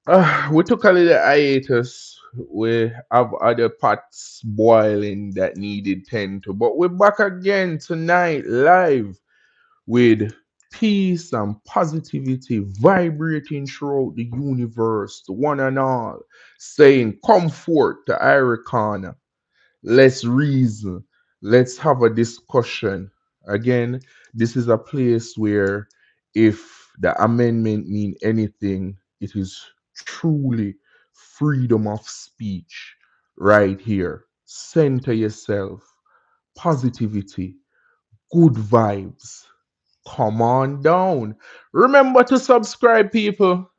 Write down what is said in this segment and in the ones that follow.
We took a little hiatus. We have other pots boiling that needed tend to, but we're back again tonight live with peace and positivity vibrating throughout the universe, the one and all, saying comfort to Irie Corner. Let's reason. Let's have a discussion. Again, this is a place where if the amendment mean anything, it is truly freedom of speech right here. Center yourself. Positivity, good vibes. Come on down. Remember to subscribe, people.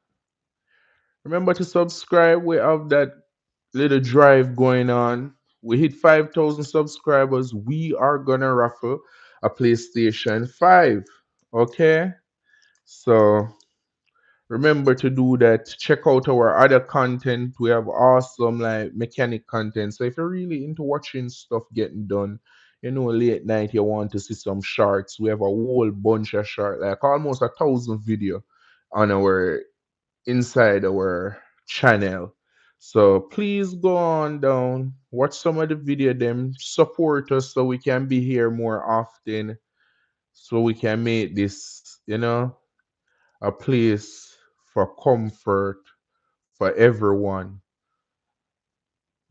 Remember to subscribe. We have that little drive going on. We hit 5,000 subscribers. We are gonna raffle a PlayStation 5. Okay? So remember to do that. Check out our other content. We have awesome like mechanic content. So if you're really into watching stuff getting done, late night you want to see some shorts. We have a whole bunch of short, like almost 1,000 video on our inside our channel. So please go on down, watch some of the video them, support us so we can be here more often, so we can make this, a place for comfort for everyone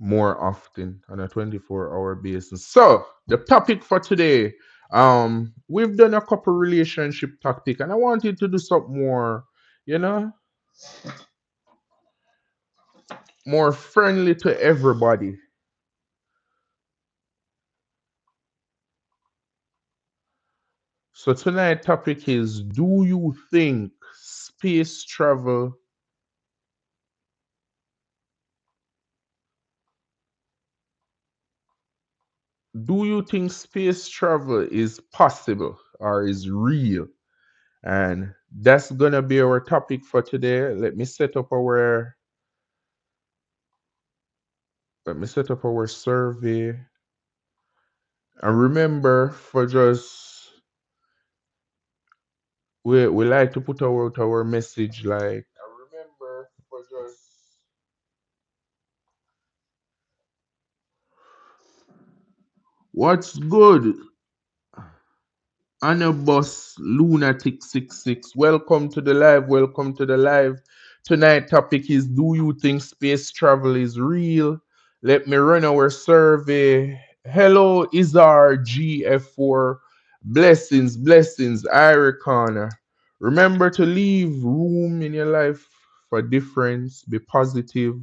more often on a 24-hour basis. So the topic for today, we've done a couple relationship tactic and I wanted to do something more, you know, more friendly to everybody. So tonight topic is, do you think space travel do you think space travel is possible or is real? And that's gonna be our topic for today. Let me set up our survey. And remember, for just we like to put out our message like, what's good? Anabus Lunatic 66. Welcome to the live. Welcome to the live. Tonight topic is, do you think space travel is real? Let me run our survey. Hello, Izar GF4. Blessings, blessings, Irie Corner. Remember to leave room in your life for difference. Be positive,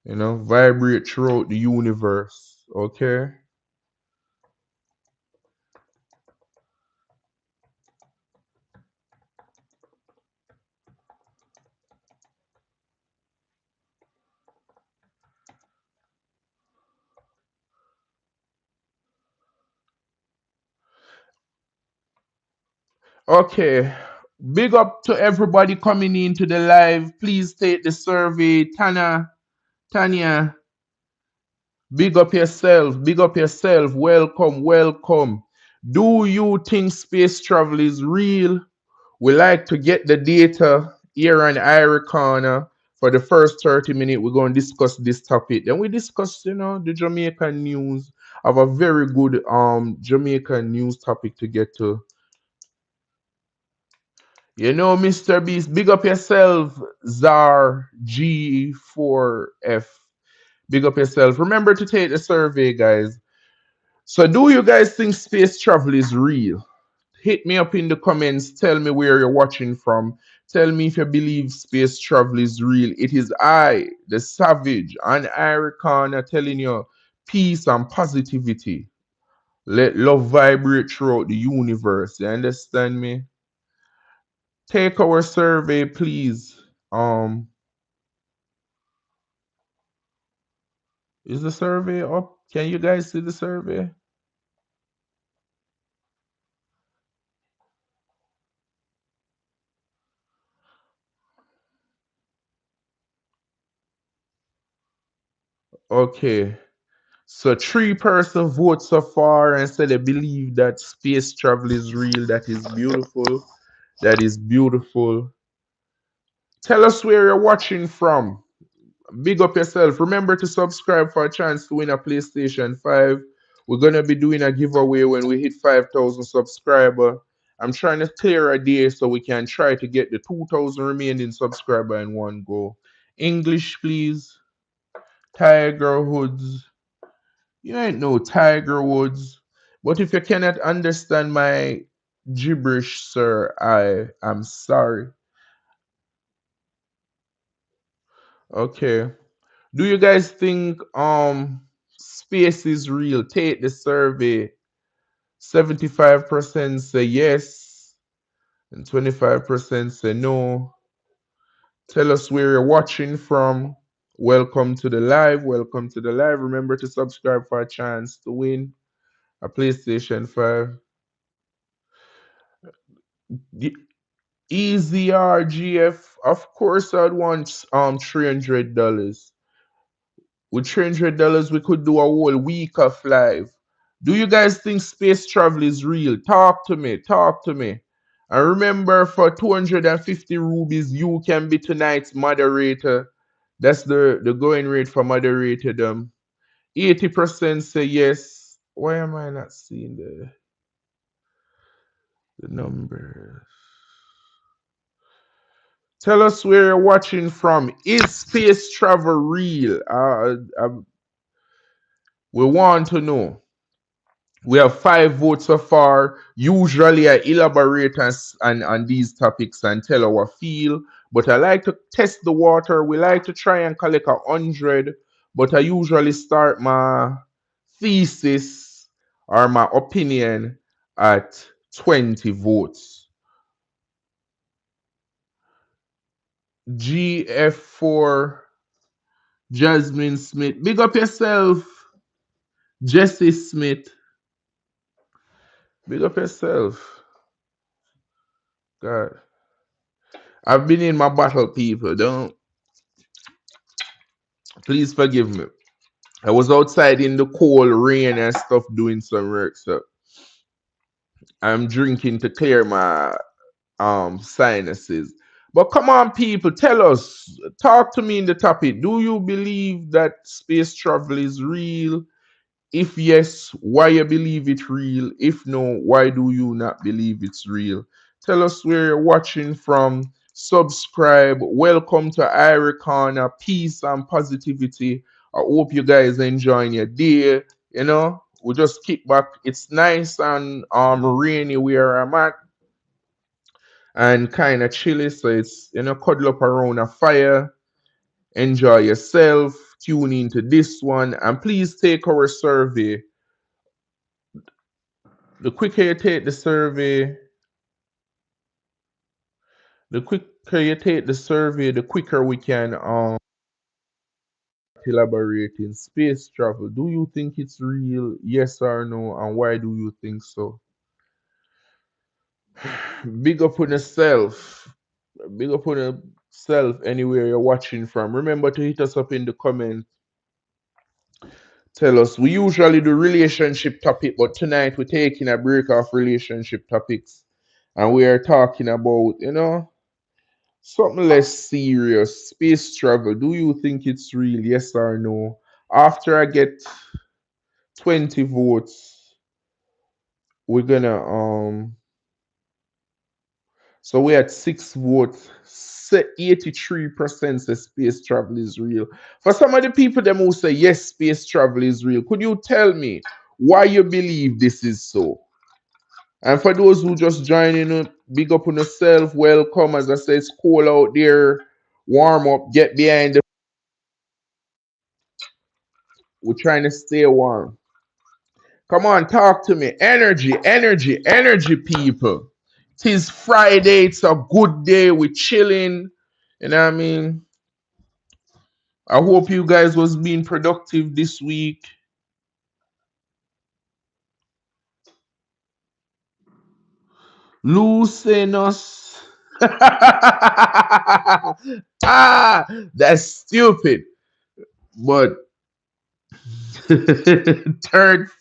vibrate throughout the universe. Okay? Okay. Big up to everybody coming into the live. Please take the survey. Tanya, big up yourself. Big up yourself. Welcome, welcome. Do you think space travel is real? We like to get the data here on Irie Corner. For the first 30 minutes, we're going to discuss this topic. Then we discuss, the Jamaican news. Have a very good Jamaican news topic to get to. Mr. Beast, big up yourself, Zar G4F. Big up yourself. Remember to take the survey, guys. So, do you guys think space travel is real? Hit me up in the comments. Tell me where you're watching from. Tell me if you believe space travel is real. It is I, the savage, and Irie Corner telling you peace and positivity. Let love vibrate throughout the universe. You understand me? Take our survey, please. Is the survey up? Can you guys see the survey? Okay. So 3% vote so far and said they believe that space travel is real. That is beautiful. That is beautiful. Tell us where you're watching from. Big up yourself. Remember to subscribe for a chance to win a PlayStation 5. We're gonna be doing a giveaway when we hit 5,000 subscriber. I'm trying to clear a day so we can try to get the 2,000 remaining subscriber in one go. English, please. Tiger Woods. You ain't no Tiger Woods. But if you cannot understand my gibberish, sir, I am sorry. Okay. Do you guys think space is real? Take the survey. 75% say yes, and 25% say no. Tell us where you're watching from. Welcome to the live. Welcome to the live. Remember to subscribe for a chance to win a PlayStation 5. The Easy RGF. Of course, I'd want $300. With $300, we could do a whole week of live. Do you guys think space travel is real? Talk to me. Talk to me. And remember, for 250 rubies, you can be tonight's moderator. That's the going rate for moderator. 80% say yes. Why am I not seeing the numbers? Tell us where you're watching from. Is space travel real? We want to know. We have 5 votes so far. Usually, I elaborate on these topics and tell our feel, but I like to test the water. We like to try and collect 100, but I usually start my thesis or my opinion at 20 votes. GF4 Jasmine Smith. Big up yourself, Jesse Smith. Big up yourself. God. I've been in my battle, people. Don't please forgive me. I was outside in the cold rain and stuff doing some work, so I'm drinking to clear my sinuses. But come on, people, tell us, talk to me in the topic. Do you believe that space travel is real? If yes, why you believe it real? If no, why do you not believe it's real? Tell us where you're watching from. Subscribe. Welcome to Irie Corner. Peace and positivity. I hope you guys enjoying your day. You know, we just kick back. It's nice and rainy where I'm at and kind of chilly. So it's cuddle up around a fire. Enjoy yourself. Tune into this one and please take our survey. The quicker you take the survey, the quicker we can elaborate in space travel. Do you think it's real? Yes or no? And why do you think so? Big up on yourself. Big up on yourself anywhere you're watching from. Remember to hit us up in the comments. Tell us. We usually do relationship topic, but tonight we're taking a break off relationship topics. And we are talking about, something less serious. Space travel. Do you think it's real? Yes or no? After I get 20 votes, we're gonna so we had 6 votes. 83% say space travel is real. For some of the people them who say yes, space travel is real, could you tell me why you believe this is so? And for those who just joining up, big up on yourself, welcome. As I say, it's cold out there. Warm up, get behind the. We're trying to stay warm. Come on, talk to me. Energy, energy, energy, people. Tis Friday. It's a good day. We're chilling. You know what I mean? I hope you guys was being productive this week. Lucinous. That's stupid. But third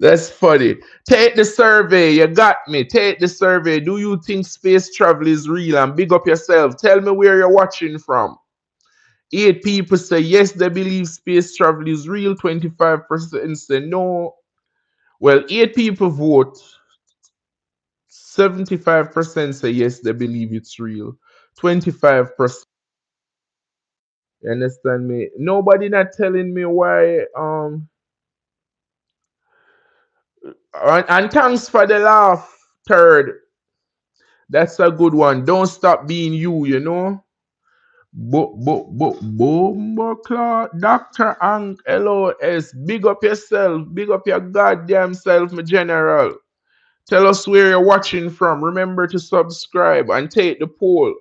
That's funny. Take the survey. You got me. Take the survey. Do you think space travel is real? And big up yourself. Tell me where you're watching from. 8 people say yes, they believe space travel is real. 25% say no. Well, 8 people vote. 75% say yes, they believe it's real. 25%. You understand me? Nobody not telling me why. And thanks for the laugh. Third, that's a good one. Don't stop being you. You know. Dr. Hank LOS. Big up yourself. Big up your goddamn self, my general. Tell us where you're watching from. Remember to subscribe and take the poll.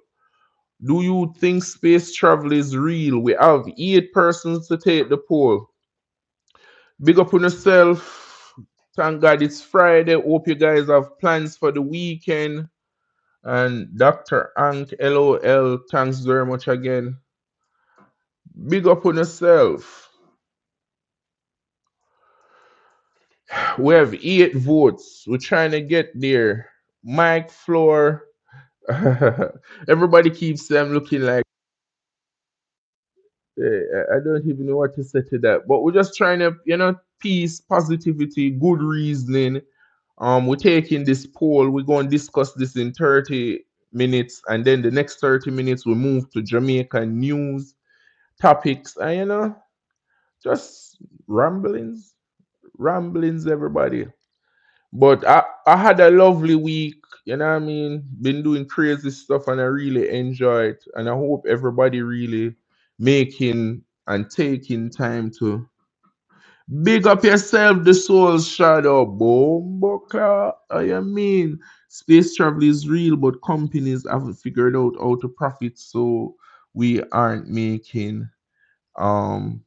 Do you think space travel is real? We have 8 persons to take the poll. Big up on yourself. Thank God it's Friday. Hope you guys have plans for the weekend. And Dr. Hank LOL, thanks very much again. Big up on yourself. We have 8 votes. We're trying to get there. Mike Floor. Everybody keeps them looking like I don't even know what to say to that. But we're just trying to, peace, positivity, good reasoning. We're taking this poll. We're going to discuss this in 30 minutes, and then the next 30 minutes we move to Jamaican news topics, and just ramblings, ramblings, everybody. But I had a lovely week. You know what I mean? Been doing crazy stuff, and I really enjoy it. And I hope everybody really making and taking time to big up yourself, the soul shadow. Boom, buckler. I mean, space travel is real, but companies haven't figured out how to profit, so we aren't making um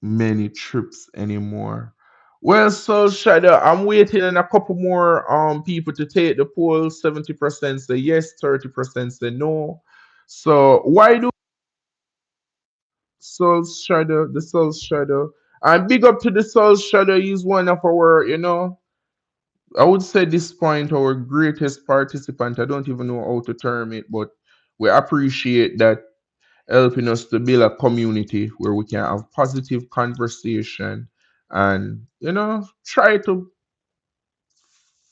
many trips anymore. Well, Soul Shadow, I'm waiting on a couple more people to take the poll. 70% say yes, 30% say no. So why do Soul Shadow, the Soul Shadow? And big up to the Soul Shadow. He's one of our, I would say this point, our greatest participant. I don't even know how to term it, but we appreciate that helping us to build a community where we can have positive conversation and try to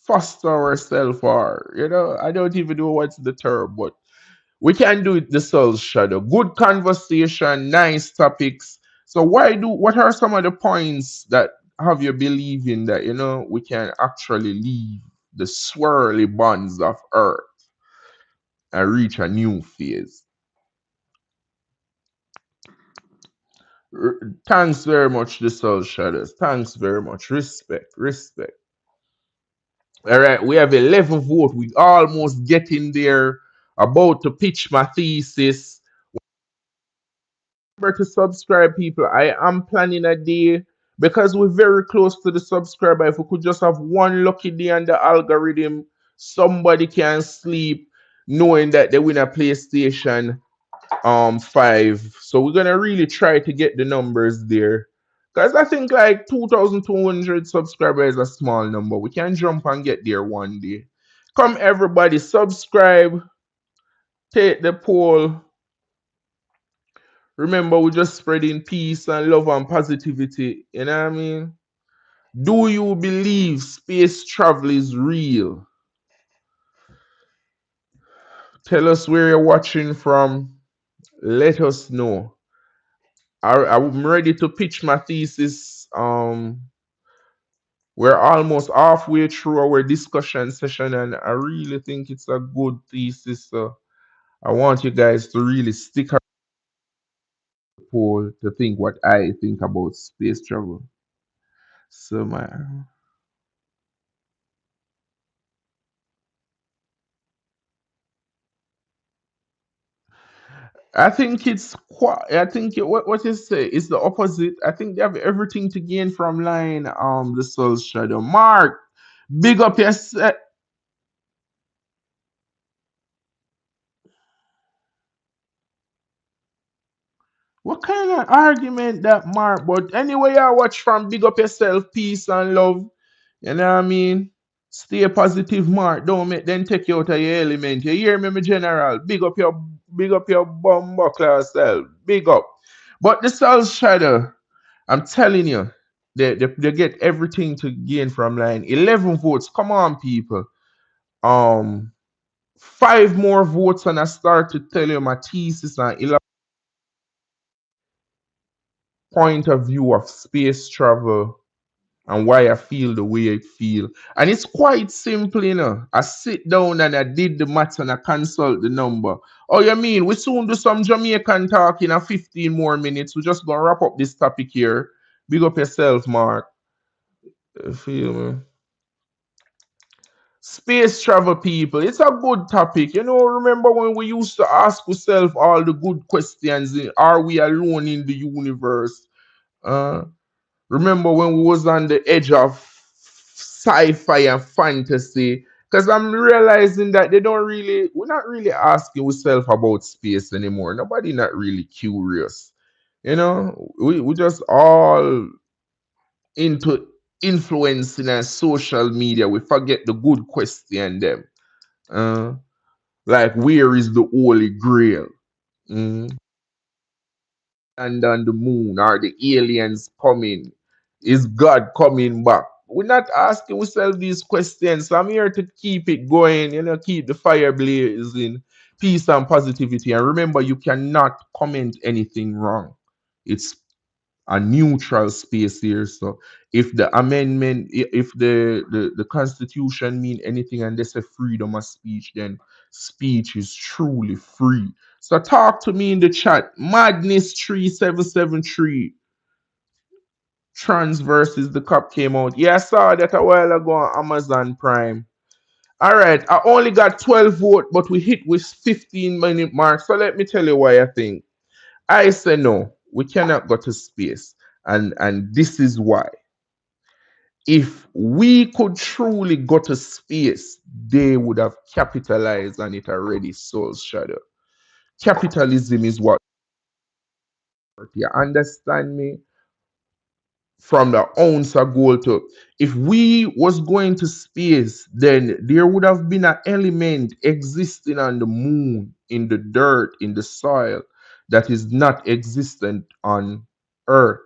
foster ourselves, or I don't even know what's the term, but we can do it. The soul shadow, good conversation, nice topics. So what are some of the points that have you believing that we can actually leave the swirly bonds of earth and reach a new phase? Thanks very much, the Soul Shadows. Thanks very much. Respect, respect. All right, we have 11 vote. We almost getting there. About to pitch my thesis. Remember to subscribe, people. I am planning a day because we're very close to the subscriber. If we could just have one lucky day on the algorithm, somebody can sleep knowing that they win a PlayStation 5. So we're gonna really try to get the numbers there, because I think like 2,200 subscribers is a small number. We can jump and get there one day. Come everybody, subscribe, take the poll. Remember, we're just spreading peace and love and positivity. You know what I mean? Do you believe space travel is real? Tell us where you're watching from. Let us know. I'm ready to pitch my thesis. We're almost halfway through our discussion session, and I really think it's a good thesis. So I want you guys to really stick around the poll to think what I think about space travel. So I think it's quite. I think what you say is the opposite. I think they have everything to gain from line. The Soul Shadow. Mark, big up yourself. What kind of argument that, Mark? But anyway, I watch from big up yourself, peace and love. You know what I mean? Stay positive, Mark. Don't make them take you out of your element. You hear me, my general? Big up your bum buckler self. Big up. But the South Shadow, I'm telling you, they get everything to gain from line. 11 votes. Come on, people. Um, 5 more votes, and I start to tell you my thesis and point of view of space travel and why I feel the way I feel. And it's quite simple, you know. I sit down and I did the maths and I consult the number. Oh, you mean we soon do some Jamaican talk in a 15 more minutes? We're just gonna wrap up this topic here. Big up yourself, Mark. You feel me? Space travel, people. It's a good topic. You know, remember when we used to ask ourselves all the good questions? Are we alone in the universe? Uh, Remember when we was on the edge of sci-fi and fantasy? Because I'm realizing that we're not really asking ourselves about space anymore. Nobody not really curious. You know, we just all into influencing and social media. We forget the good question them. Uh, like where is the holy grail? Mm. And on the moon? Are the aliens coming? Is God coming back? We're not asking ourselves these questions. So I'm here to keep it going, keep the fire blazing, peace and positivity. And remember, you cannot comment anything wrong. It's a neutral space here. So if the amendment, if the constitution mean anything and they say freedom of speech, then speech is truly free. So talk to me in the chat. Madness 3773. Trans versus the Cup came out. Yeah, I saw that a while ago on Amazon Prime. All right, I only got 12 votes, but we hit with 15-minute mark. So let me tell you why I think. I say no, we cannot go to space. And this is why. If we could truly go to space, they would have capitalized on it already, Soul Shadow. Capitalism is what you understand me? From the ounce of gold to if we was going to space, then there would have been an element existing on the moon, in the dirt, in the soil, that is not existent on Earth.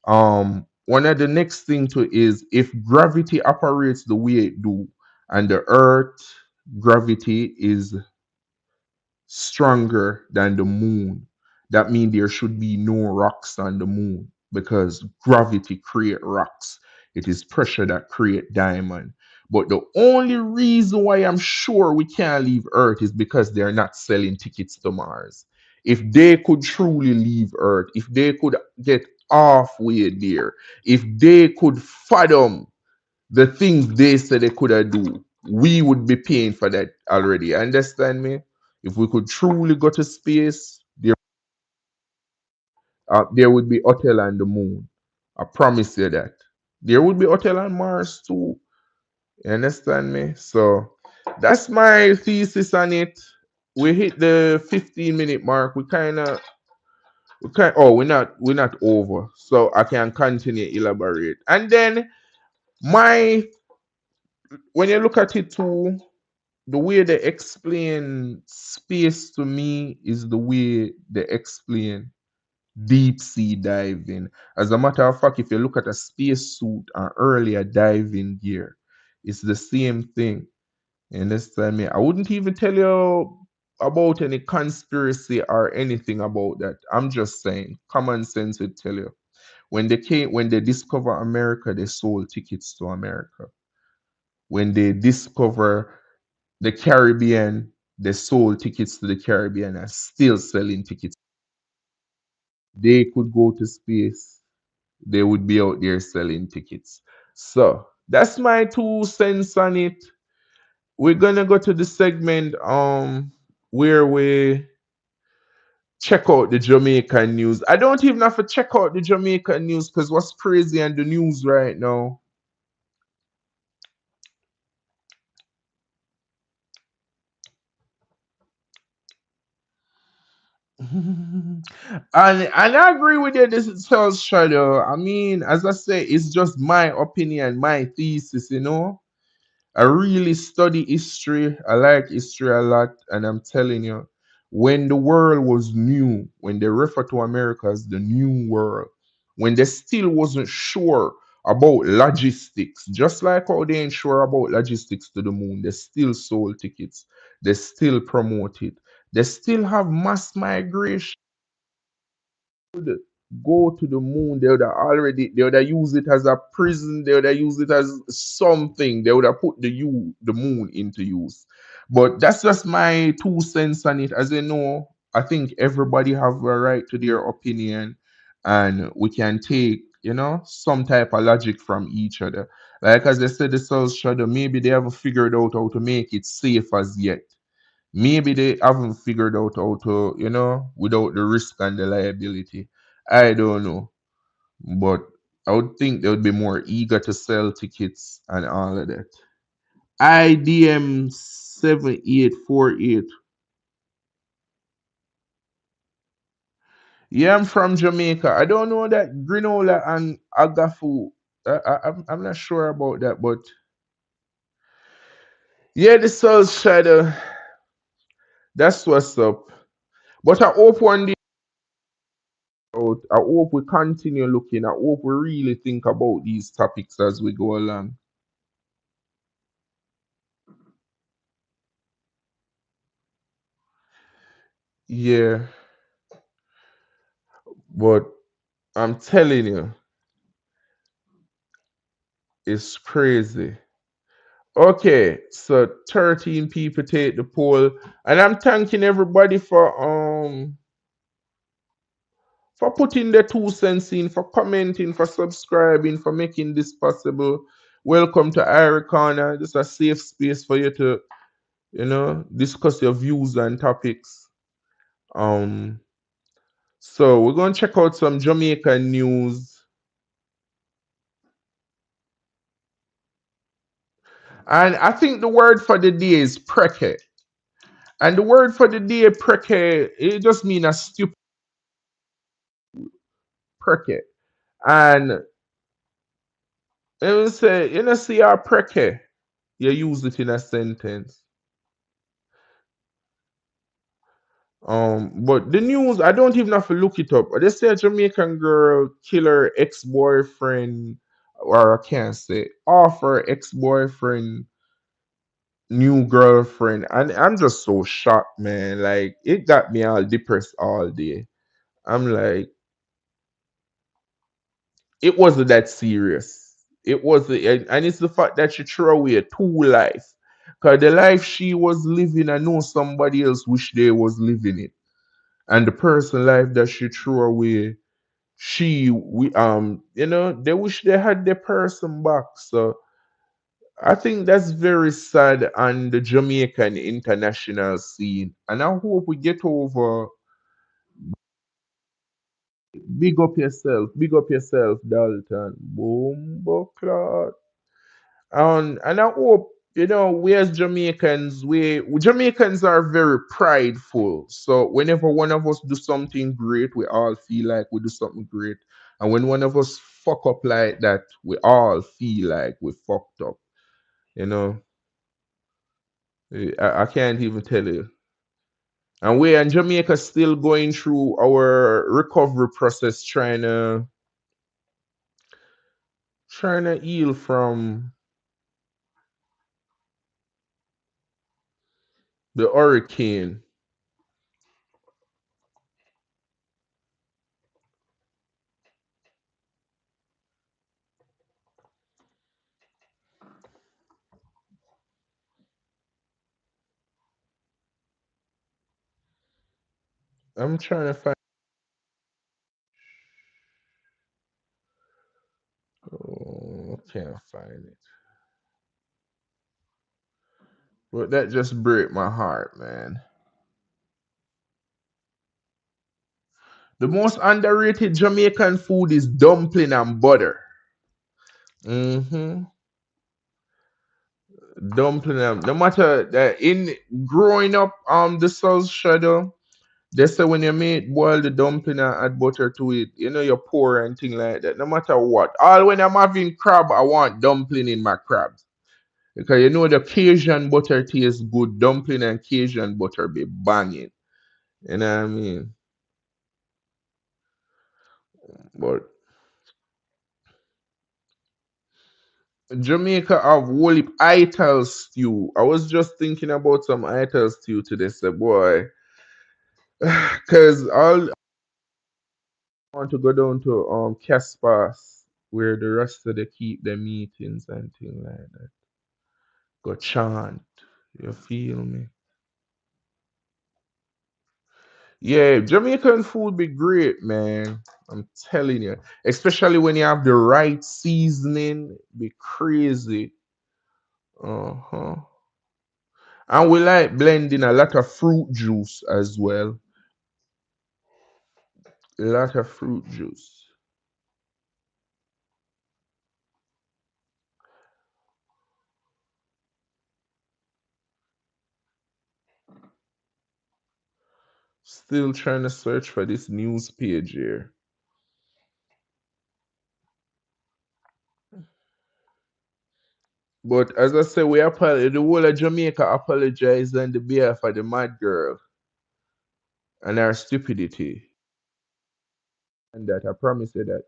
One of the next thing to is if gravity operates the way it do, and the Earth gravity is stronger than the moon, that means there should be no rocks on the moon because gravity create rocks. It is pressure that create diamond. But the only reason why I'm sure we can't leave Earth is because they're not selling tickets to Mars. If they could truly leave Earth, if they could get halfway there, if they could fathom the things they said they could have do, we would be paying for that already. Understand me? If we could truly go to space, there would be hotel on the moon. I promise you that. There would be hotel on Mars too. You understand me? So that's my thesis on it. We hit the 15-minute mark. We're not over. So I can continue elaborate. And then my when you look at it too, the way they explain space to me is the way they explain deep sea diving. As a matter of fact, if you look at a spacesuit and earlier diving gear, it's the same thing. You understand me? I wouldn't even tell you about any conspiracy or anything about that. I'm just saying, common sense would tell you. When they discover America, they sold tickets to America. When they discover the Caribbean, they sold tickets to the Caribbean and still selling tickets. They could go to space, they would be out there selling tickets. So that's my 2 cents on it. We're gonna go to the segment where we check out the Jamaican news. I don't even have to check out the Jamaican news because what's crazy in the news right now. And I agree with you. This is Charles Shadow. I mean, as I say, it's just my opinion, my thesis. I really study history. I like history a lot, and I'm telling you, when the world was new, when they refer to America as the new world, when they still wasn't sure about logistics, just like how they ain't sure about logistics to the moon, they still sold tickets, they still promote it, they still have mass migration would go to the moon, they would have used it as a prison, they would have used it as something, they would have put the moon into use. But that's just my 2 cents on it. As you know, I think everybody have a right to their opinion, and we can take, some type of logic from each other. Like as they said, the South Shadow, maybe they haven't figured out how to make it safe as yet. Maybe they haven't figured out how to, without the risk and the liability. I don't know. But I would think they would be more eager to sell tickets and all of that. IDM 7848. Yeah, I'm from Jamaica. I don't know that granola and agafu. I'm not sure about that, but yeah, the Soul Shadow. That's what's up. But I hope one day out. I hope we continue looking. I hope we really think about these topics as we go along. Yeah, but I'm telling you, it's crazy. Okay, so 13 people take the poll, and I'm thanking everybody for putting their 2 cents in, for commenting, for subscribing, for making this possible. Welcome to Irie Corner. This is a safe space for you to, discuss your views and topics. Um, So we're going to check out some Jamaican news. And I think the word for the day is preke. And the word for the day, preke, it just means a stupid preke. And it will say, see our preke. You use it in a sentence. But the news, I don't even have to look it up. They say a Jamaican girl kill her ex-boyfriend, or I can't say, off her ex-boyfriend new girlfriend, and I'm just so shocked, man. Like it got me all depressed all day. I'm like, it wasn't that serious. It wasn't, and it's the fact that she threw away two life. Cause the life she was living, I know somebody else wish they was living it, and the person life that she threw away, they wish they had the person back. So I think that's very sad on the Jamaican international scene. And I hope we get over. Big up yourself, Dalton. Boom, buckler. And I hope, we as Jamaicans, we Jamaicans are very prideful. So whenever one of us do something great, we all feel like we do something great. And when one of us fuck up like that, we all feel like we fucked up. You know, I can't even tell you. And we in Jamaica still going through our recovery process, trying to heal from the hurricane. I'm trying to find. Oh, I can't find it. But that just break my heart, man. The most underrated Jamaican food is dumpling and butter. Mm-hmm. Dumpling and no matter that in growing up the South Shadow. They say when you make boil the dumpling and add butter to it, you know you pour and thing like that. No matter what. All when I'm having crab, I want dumpling in my crabs. Because you know the Cajun butter tastes good. Dumpling and Cajun butter be banging. You know what I mean? But Jamaica have whole heap ital stew. I was just thinking about some ital stew today, so boy. Cause all I want to go down to Caspas where the rest of the keep their meetings and things like that. Go chant. You feel me? Yeah, Jamaican food be great, man. I'm telling you. Especially when you have the right seasoning, be crazy. Uh-huh. And we like blending a lot of fruit juice as well. A lot of fruit juice. Still trying to search for this news page here. But as I say, the whole of Jamaica apologized on the behalf of the mad girl and her stupidity. And that I promise you that.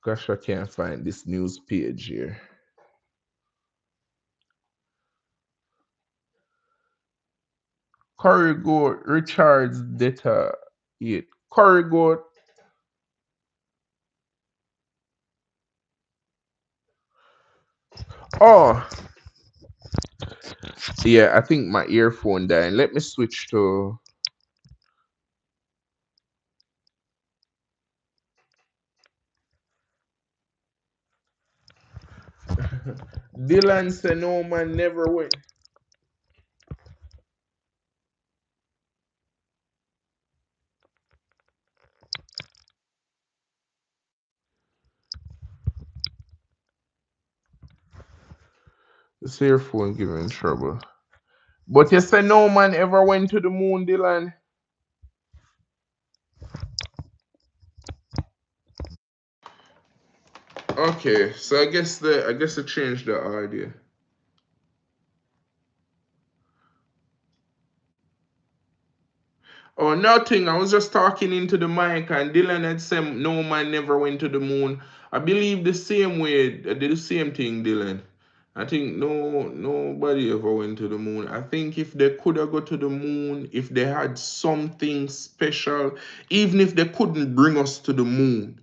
Gosh, I can't find this news page here. Curry goat Richard's data 8. Curry goat. Oh, yeah, I think my earphone died. Let me switch to. Dylan said no man never went. This earphone giving trouble. But you say no man ever went to the moon, Dylan. Okay, so I guess I changed the idea. Oh, nothing. I was just talking into the mic, and Dylan had said no man never went to the moon. I believe the same way. I did the same thing, Dylan. I think nobody ever went to the moon. I think if they could have go to the moon, if they had something special, even if they couldn't bring us to the moon,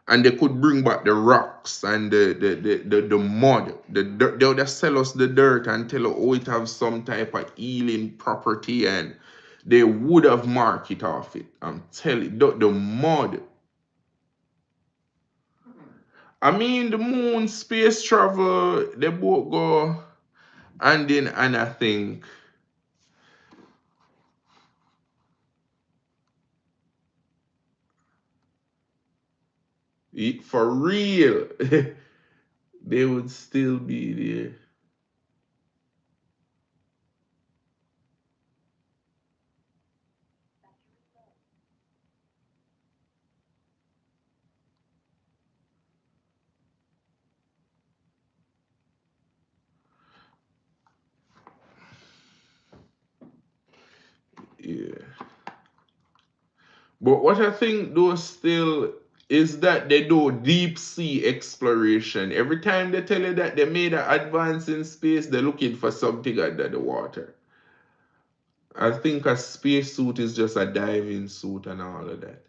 and they could bring back the rocks and the mud, the dirt, they would just sell us the dirt and tell us, oh, it have some type of healing property, and they would have marked it off it. I'm telling you, the mud. I mean, the moon, space travel, they both go hand in hand, I think. For real, they would still be there. Yeah. But what I think though still is that they do deep sea exploration. Every time they tell you that they made an advance in space, they're looking for something under the water. I think a space suit is just a diving suit and all of that.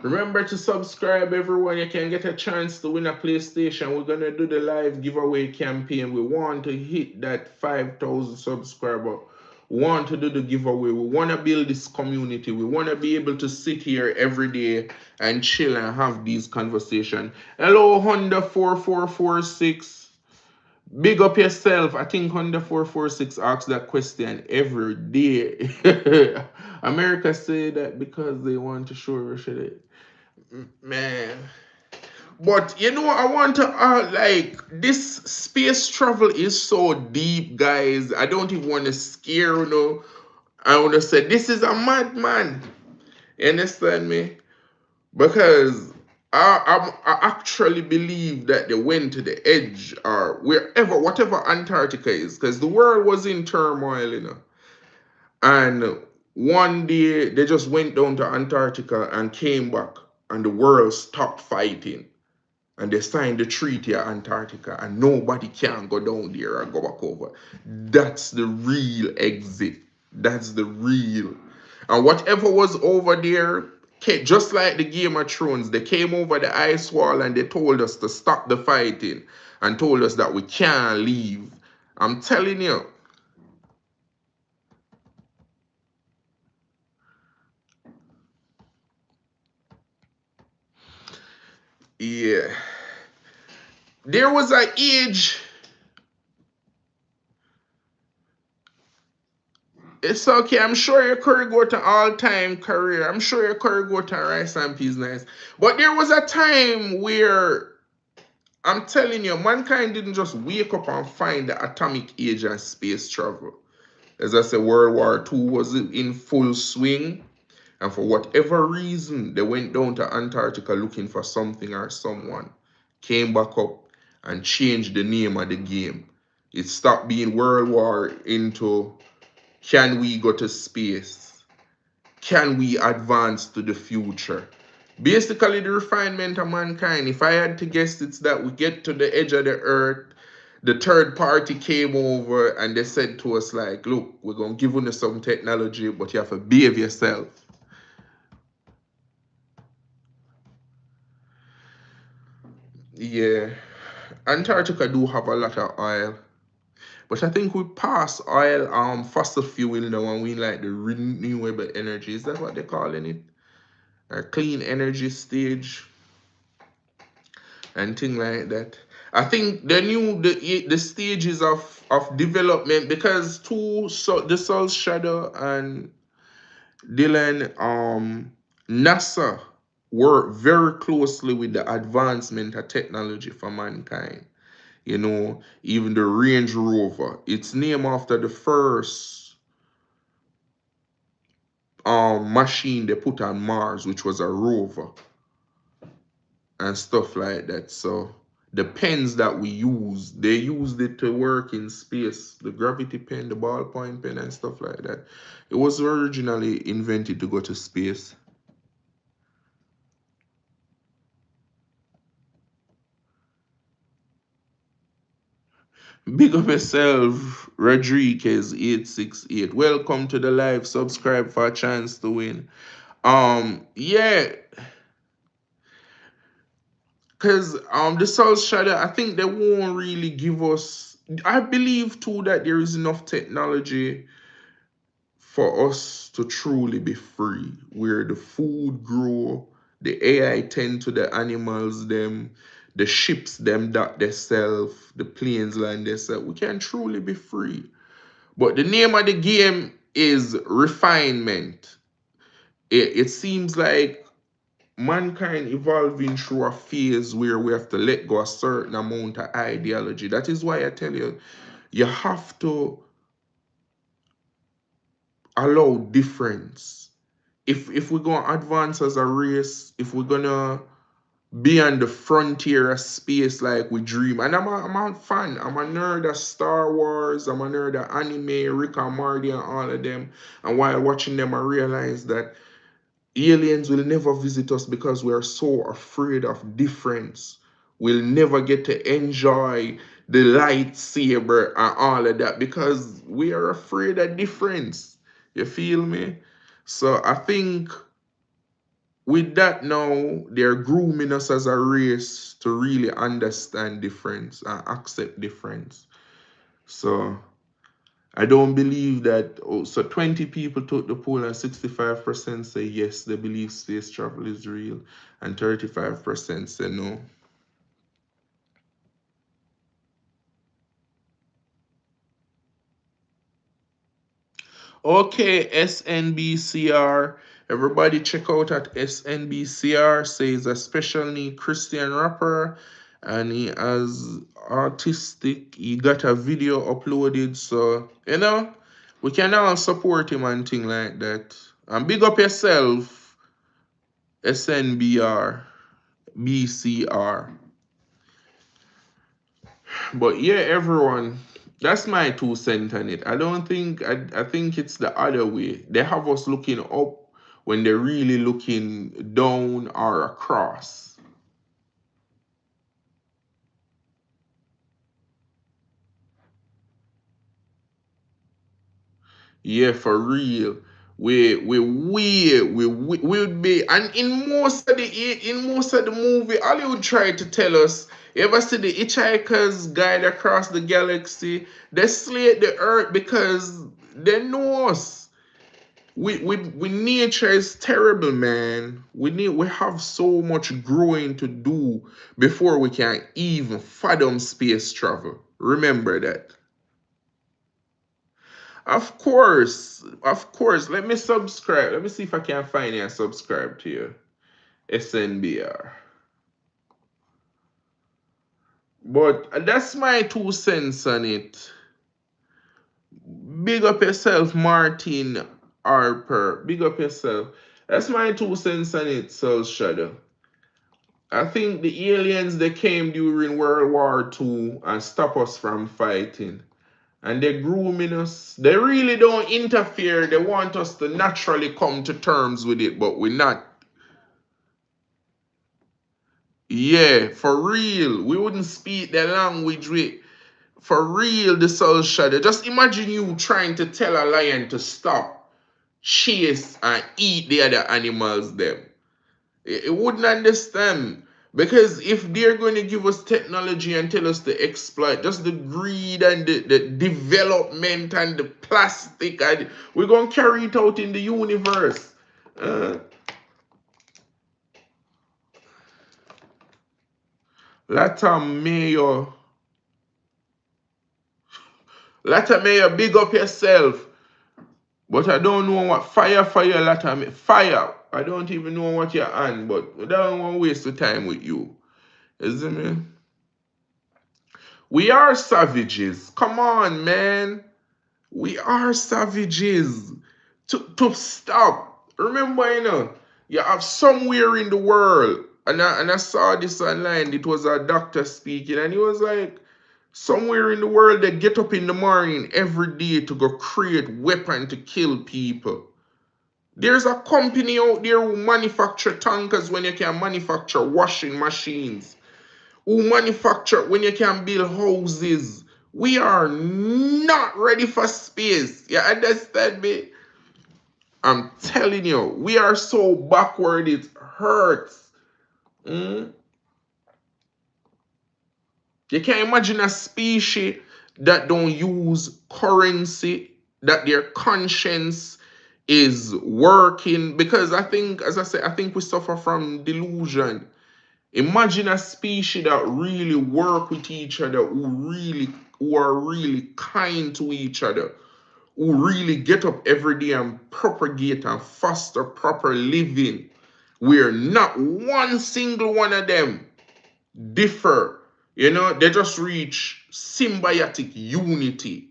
Remember to subscribe, everyone. You can get a chance to win a PlayStation. We're gonna do the live giveaway campaign. We want to hit that 5,000 subscriber. want to do the giveaway. We want to build this community. We want to be able to sit here every day and chill and have these conversations. Hello, Honda 4446. Big up yourself. I think Honda 446 asks that question every day. America say that because they want to show Russia. Man. But you know, I want to like this space travel is so deep, guys. I don't even want to scare you know. I want to say this is a madman. You understand me? Because I actually believe that they went to the edge or wherever, whatever Antarctica is, because the world was in turmoil, you know. And one day they just went down to Antarctica and came back, and the world stopped fighting. And they signed the treaty at Antarctica, and nobody can go down there and go back over. That's the real exit. That's the real. And whatever was over there, just like the Game of Thrones, they came over the ice wall and they told us to stop the fighting and told us that we can't leave. I'm telling you. Yeah. There was an age. It's okay. I'm sure your curry go to all-time career. I'm sure your curry go to rice and peas nice. But there was a time where I'm telling you, mankind didn't just wake up and find the atomic age and space travel. As I said, World War II was in full swing. And for whatever reason, they went down to Antarctica looking for something or someone. Came back up and changed the name of the game. It stopped being World War into can we go to space? Can we advance to the future? Basically, the refinement of mankind, if I had to guess, it's that we get to the edge of the earth. The third party came over and they said to us, like, look, we're going to give you some technology, but you have to behave yourself. Yeah. Antarctica do have a lot of oil. But I think we pass oil, fossil fuel now, and we like the renewable energy. Is that what they're calling it? A clean energy stage and thing like that. I think the stages of development because the Soul Shadow and Dylan NASA work very closely with the advancement of technology for mankind. You know, even the Range Rover, it's named after the first machine they put on Mars, which was a rover and stuff like that. So the pens that we use, they used it to work in space. The gravity pen, the ballpoint pen, and stuff like that. It was originally invented to go to space. Big up yourself, Rodriguez868. Welcome to the live. Subscribe for a chance to win. Yeah, because the South Shadow, I think they won't really give us. I believe too that there is enough technology for us to truly be free, where the food grow, the AI tend to the animals, them, the ships, them that they self, the planes land they sell. We can truly be free. But the name of the game is refinement. It seems like mankind evolving through a phase where we have to let go a certain amount of ideology. That is why I tell you, you have to allow difference. If we're gonna advance as a race, if we're gonna be on the frontier of space like we dream, and I'm a fan, I'm a nerd of Star Wars, I'm a nerd of anime, Rick and Morty and all of them. And while watching them, I realized that aliens will never visit us because we are so afraid of difference. We'll never get to enjoy the lightsaber and all of that because we are afraid of difference. You feel me? So I think with that now, they're grooming us as a race to really understand difference and accept difference. So I don't believe that. Oh, so 20 people took the poll and 65% say yes, they believe space travel is real, and 35% say no. Okay, SNBCR. Everybody check out at SNBCR. Says a special need Christian rapper, and he has artistic. He got a video uploaded, so we can all support him and thing like that. And big up yourself, SNBR, BCR. But yeah, everyone, that's my 2 cents on it. I don't think I think it's the other way. They have us looking up when they're really looking down or across. Yeah, for real. We would be, and in most of the movie, Hollywood tried to tell us. You ever see the Hitchhiker's Guide Across the Galaxy? They slay the Earth because they know us. We nature is terrible, man. We have so much growing to do before we can even fathom space travel. Remember that. Of course. Let me subscribe. Let me see if I can find you and subscribe to you. SNBR. But that's my 2 cents on it. Big up yourself, Martin Harper. Big up yourself. That's my 2 cents on it, Soul Shadow. I think the aliens they came during World War II and stop us from fighting. And they're grooming us. They really don't interfere. They want us to naturally come to terms with it, but we're not. Yeah, for real. We wouldn't speak their language with. For real, the soul shadow. Just imagine you trying to tell a lion to stop, chase, and eat the other animals, them. It wouldn't understand. Because if they're going to give us technology and tell us to exploit, just the greed and the development and the plastic, and we're going to carry it out in the universe. Uh, Latta Mayo, Latta Mayo, big up yourself. But I don't know what fire, Latta Mayo. Fire. I don't even know what you're on, but I don't want to waste the time with you. Is it me? We are savages. Come on, man. We are savages. To stop. Remember, you have somewhere in the world, and I saw this online. It was a doctor speaking, and he was like, somewhere in the world they get up in the morning every day to go create weapon to kill people. There's a company out there who manufacture tankers when you can manufacture washing machines, who manufacture when you can build houses. We are not ready for space. You understand me? I'm telling you, we are so backward it hurts. Mm? You can imagine a species that don't use currency, that their conscience is working. Because I think, as I said, I think we suffer from delusion. Imagine a species that really work with each other, who are really kind to each other, who really get up every day and propagate and foster proper living, where not one single one of them differ. They just reach symbiotic unity,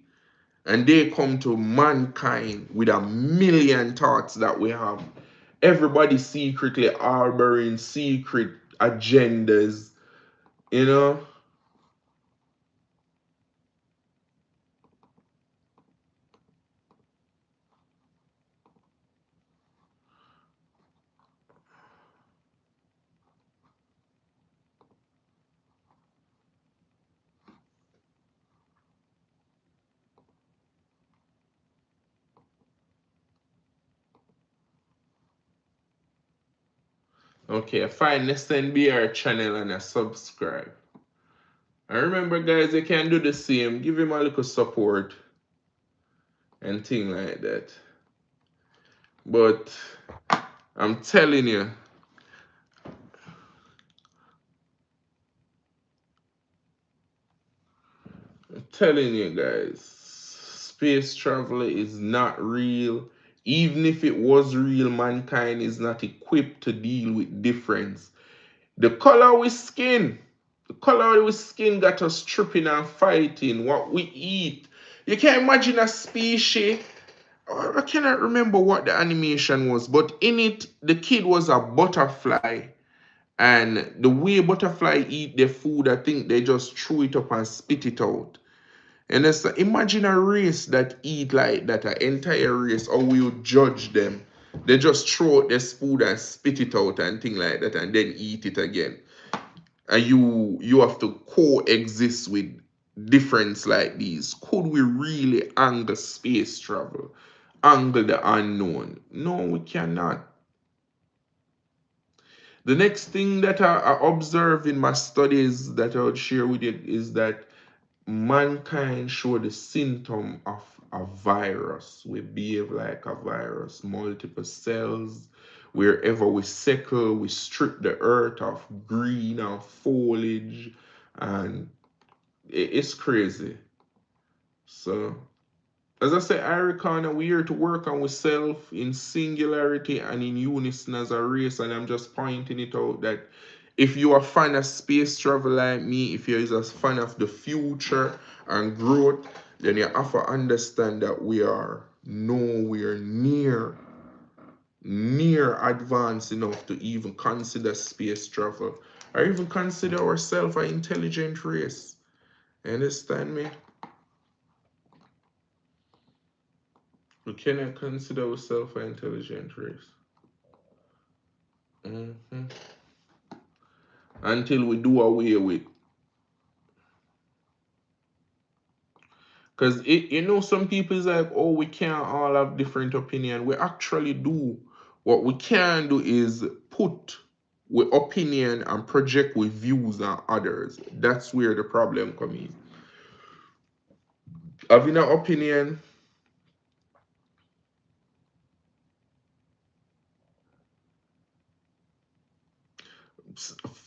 and they come to mankind with a million thoughts that we have. Everybody secretly harboring secret agendas, you know. Okay, find the NBR channel and subscribe. And remember, guys, you can do the same. Give him a little support. and thing like that. But I'm telling you, guys, space travel is not real. Even if it was real, mankind is not equipped to deal with difference. The color we skin, got us tripping and fighting. What we eat, you can't imagine a species. I cannot remember what the animation was, but in it, the kid was a butterfly, and the way butterfly eat their food, I think they just chew it up and spit it out. And it's imagine a race that eat like that, an entire race, or we would judge them. They just throw out their food and spit it out and thing like that, and then eat it again. And you have to coexist with difference like these. Could we really angle space travel? Angle the unknown? No, we cannot. The next thing that I observe in my studies that I would share with you is that mankind show the symptom of a virus. We behave like a virus, multiple cells. Wherever we settle, we strip the earth of green and foliage, and it's crazy. So, as I say, Irie Corner, we're here to work on ourselves in singularity and in unison as a race. And I'm just pointing it out that if you are a fan of space travel like me, if you're a fan of the future and growth, then you have to understand that we are nowhere near advanced enough to even consider space travel or even consider ourselves an intelligent race. You understand me? We cannot consider ourselves an intelligent race. Mhm. Until we do away with. Because some people is like, oh, we can't all have different opinion. We actually do. What we can do is put with opinion and project with views on others. That's where the problem comes in. Having an opinion,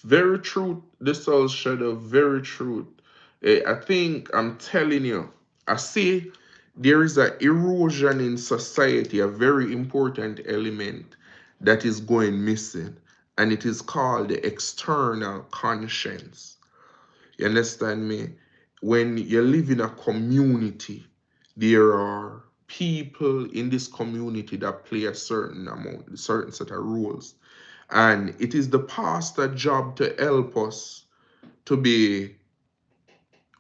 very true. This all shadow, very true. I think I'm telling you, I see there is an erosion in society, a very important element that is going missing, and it is called the external conscience. You understand me? When you live in a community, there are people in this community that play a certain set of roles. And it is the pastor job to help us to be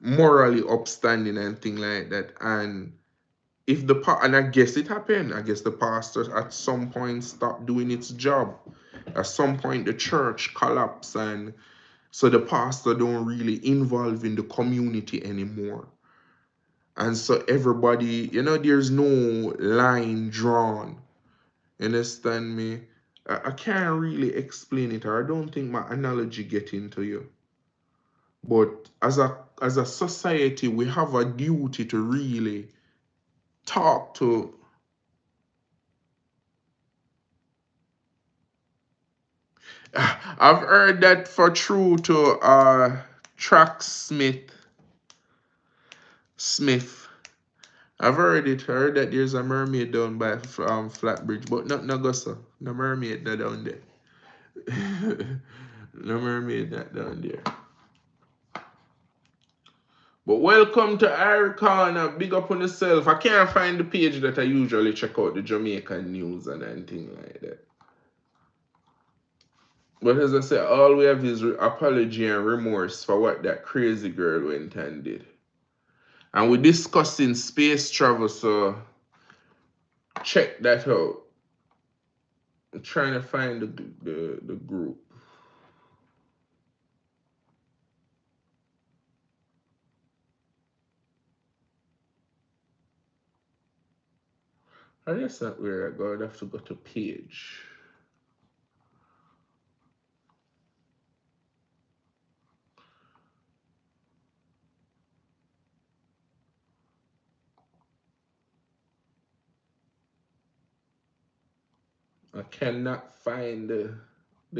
morally upstanding and thing like that. And if and I guess it happened. I guess the pastor at some point stopped doing its job. At some point the church collapsed, and so the pastor don't really involve in the community anymore. And so everybody, there's no line drawn. Understand me? I can't really explain it, or I don't think my analogy getting to you. But as a society, we have a duty to really talk to. I've heard that for true to Track Smith. I've heard it. Heard that there's a mermaid down by Flatbridge, but not Nagosa. No mermaid not down there. No mermaid not down there. But welcome to Irie Corner. Big up on yourself. I can't find the page that I usually check out the Jamaican news and anything like that. But as I said, all we have is apology and remorse for what that crazy girl went and did. And we're discussing space travel, so check that out. I'm trying to find the group. I guess not where I go. I'd have to go to page. I cannot find the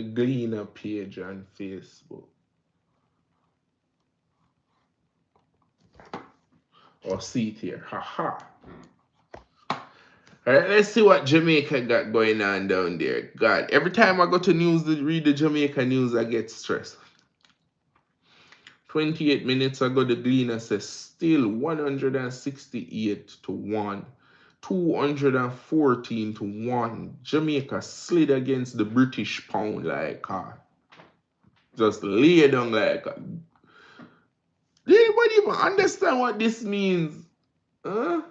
Gleaner page on Facebook. Or see it here. Haha. Alright, let's see what Jamaica got going on down there. God, every time I go to news to read the Jamaica news, I get stressed. 28 minutes ago, the Gleaner says still 168 to 1. 214 to 1. Jamaica slid against the British pound like just lay down like Did anybody even understand what this means? Huh?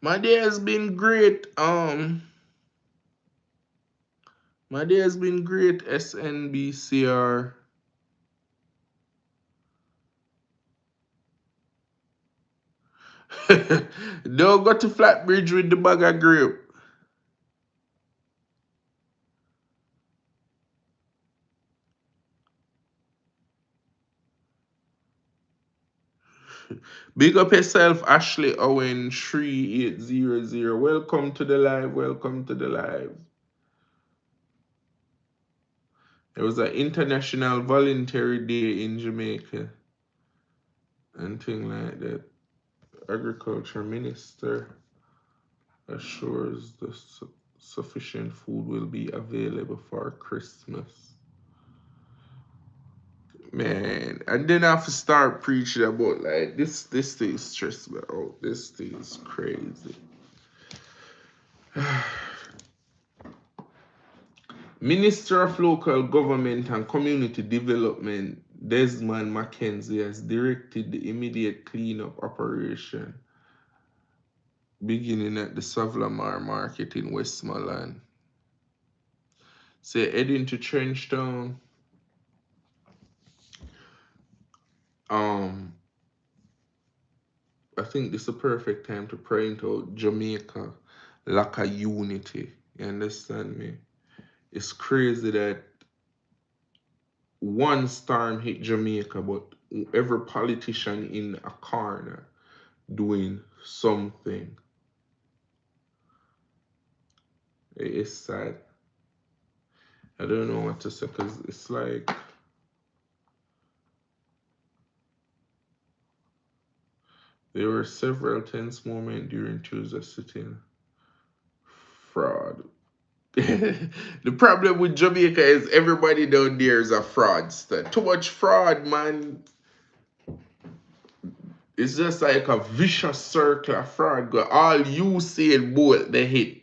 My day has been great. My day has been great. SNBCR. Don't go to Flatbridge with the bag of grape. Big up yourself, Ashley Owen 3800. Welcome to the live. Welcome to the live. There was an International Voluntary Day in Jamaica and thing like that. Agriculture Minister assures the sufficient food will be available for Christmas. Man, and then I have to start preaching about like this thing stressed me out. This thing is crazy. Minister of Local Government and Community Development Desmond Mackenzie has directed the immediate cleanup operation beginning at the Savlamar Market in Westmoreland. Say heading to Trenchtown. I think this is a perfect time to pray into Jamaica lack of unity. You understand me? It's crazy that one storm hit Jamaica, but every politician in a corner doing something. It's sad. I don't know what to say because it's like there were several tense moments during Tuesday sitting. Fraud. The problem with Jamaica is everybody down there is a fraudster. Too much fraud, man. It's just like a vicious circle of fraud. All you see in Bolt, they hit.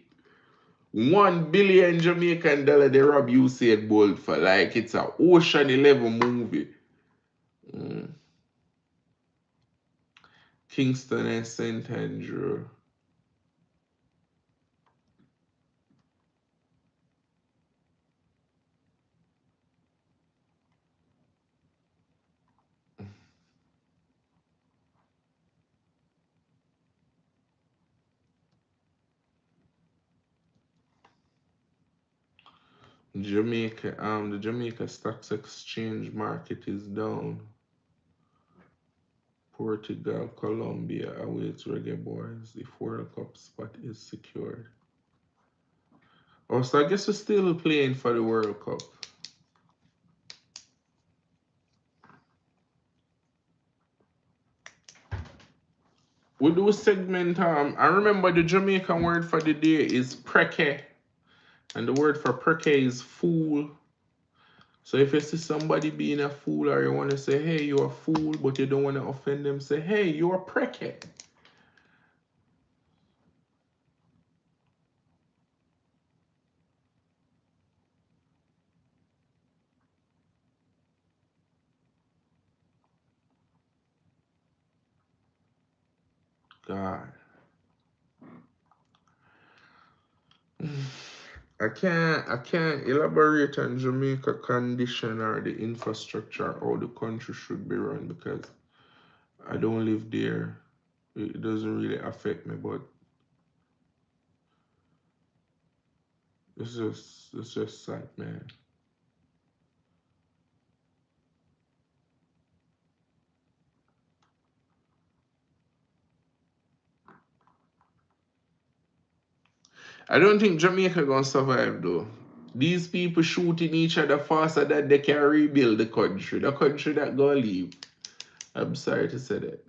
1 billion Jamaican dollar they rob Usain Bolt for like it's a Ocean 11 movie. Kingston and St. Andrew. Jamaica, the Jamaica Stocks Exchange market is down. Portugal, Colombia awaits Reggae Boys. The World Cup spot is secured. Oh, so I guess we're still playing for the World Cup. We do segment, I remember the Jamaican word for the day is preke. And the word for preke is fool. So if you see somebody being a fool or you want to say, hey, you're a fool, but you don't want to offend them, say, hey, you're a preke. God. I can't elaborate on Jamaica condition or the infrastructure how the country should be run because I don't live there. It doesn't really affect me, but it's just sad, man. I don't think Jamaica gonna survive though. These people shooting each other faster than they can rebuild the country. The country that gonna leave. I'm sorry to say that.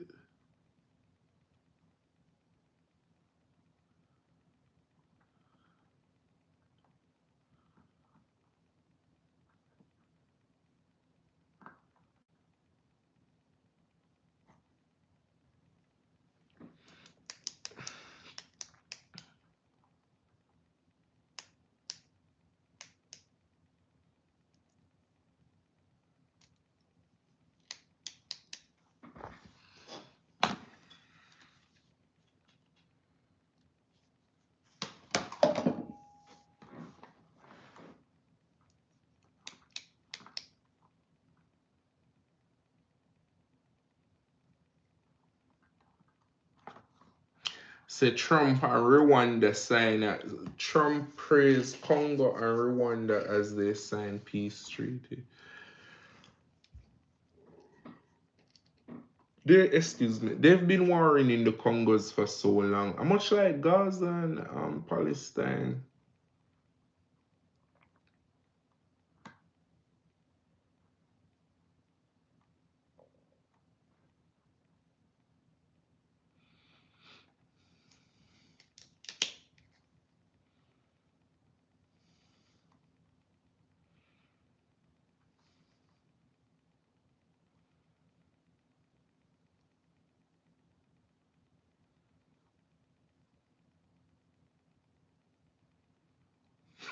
Say Trump and Rwanda Trump praised Congo and Rwanda as they sign peace treaty. Excuse me, they've been warring in the Congos for so long. Much like Gaza and Palestine.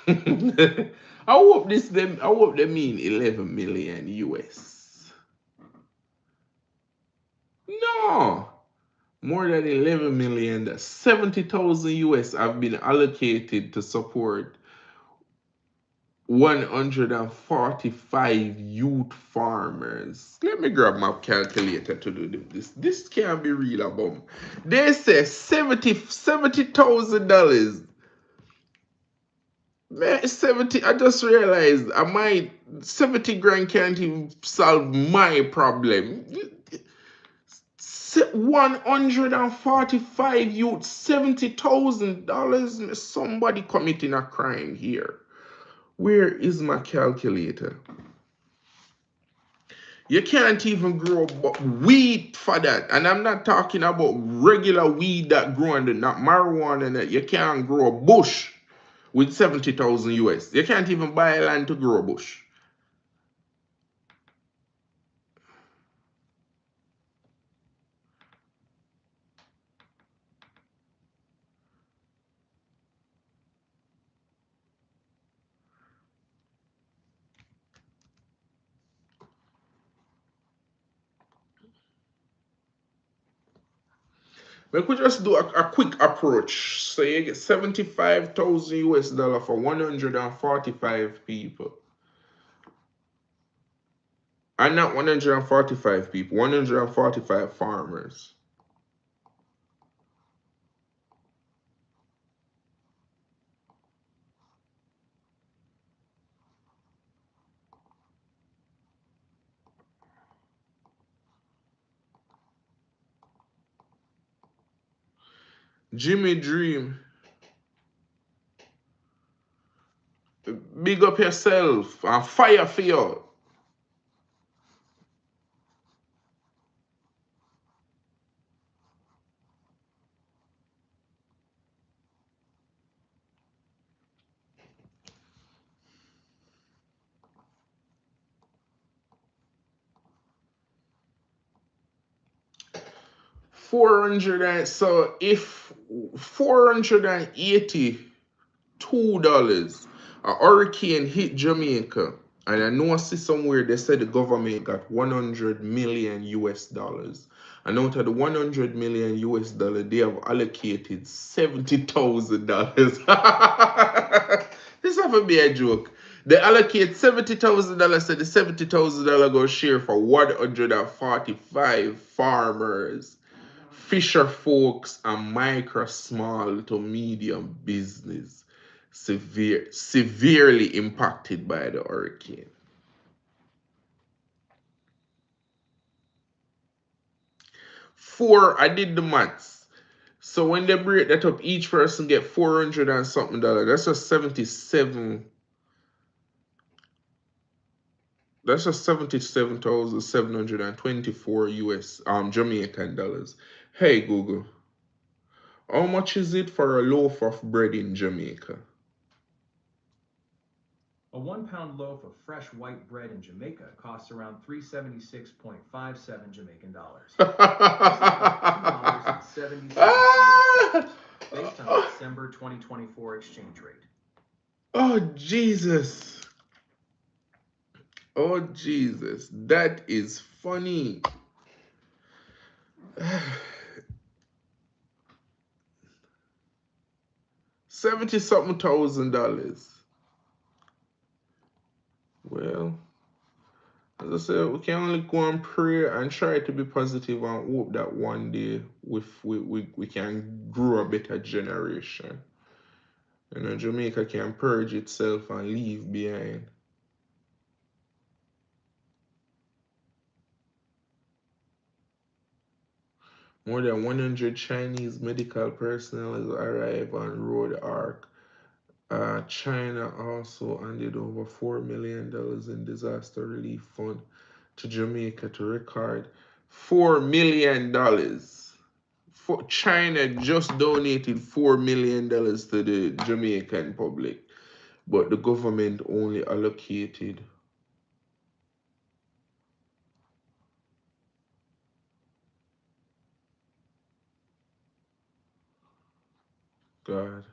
I hope they mean 11 million US. No. More than 11 million, that's 70,000 US have been allocated to support 145 youth farmers. Let me grab my calculator to do this. This can't be real about. They say $70,000. Man, 70. I just realized I might 70 grand can't even solve my problem. 145 youth, $70,000. Somebody committing a crime here. Where is my calculator? You can't even grow weed for that. And I'm not talking about regular weed that grow under, not marijuana. That you can't grow a bush with 70,000 US. You can't even buy land to grow a bush. We could just do a quick approach. So you get 75,000 US dollar for 145 people. And not 145 people, 145 farmers. Jimmy Dream, big up yourself and fire for you. 400 so if $482 a hurricane hit Jamaica, and I know I see somewhere they said the government got 100 million US dollars. And out of the 100 million US dollar, they have allocated $70,000. This have to be a joke. They allocate $70,000, so the $70,000 go share for 145 farmers, fisher folks, and micro, small to medium business severely impacted by the hurricane. 4, I did the maths. So when they break that up, each person get 400 and something dollars. That's just 77. That's just 77,724 US Jamaican dollars. Hey Google, how much is it for a loaf of bread in Jamaica? A 1 pound loaf of fresh white bread in Jamaica costs around 376.57 Jamaican dollars. This is about $2.70 US based on the December 2024 exchange rate. Oh Jesus. Oh Jesus. That is funny. 70 something $1,000. Well, as I said, we can only go and pray and try to be positive and hope that one day we can grow a better generation. You know, Jamaica can purge itself and leave behind. More than 100 Chinese medical personnel has arrived on Road Arc. China also handed over $4 million in disaster relief fund to Jamaica to record $4 million. China just donated $4 million to the Jamaican public, but the government only allocated. God.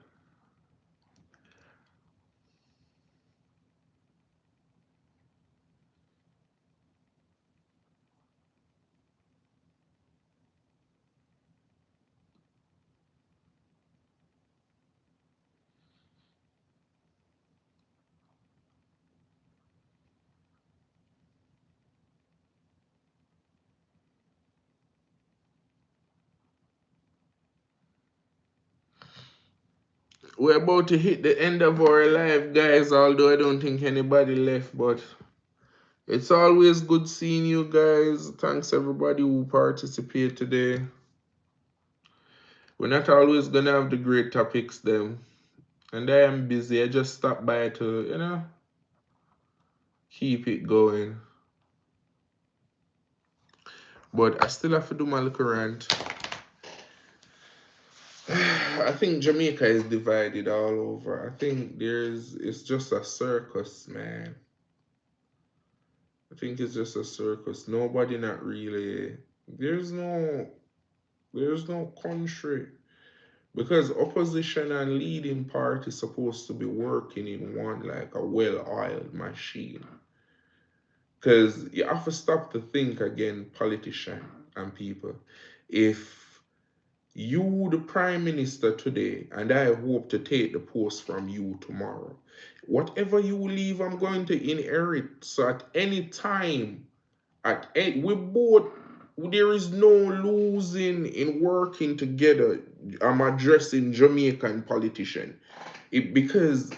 We're about to hit the end of our life, guys, although I don't think anybody left, but it's always good seeing you guys. Thanks everybody who participated today. We're not always gonna have the great topics them. And I am busy. I just stopped by to, keep it going. But I still have to do my little rant. I think Jamaica is divided all over. I think it's just a circus, man. I think it's just a circus. Nobody not really there's no country. Because opposition and leading party supposed to be working in one like a well-oiled machine. Because you have to stop to think again, politician and people. If you, the prime minister today, and I hope to take the post from you tomorrow, whatever you leave, I'm going to inherit. So at any time, we both, there is no losing in working together. I'm addressing Jamaican politician. Because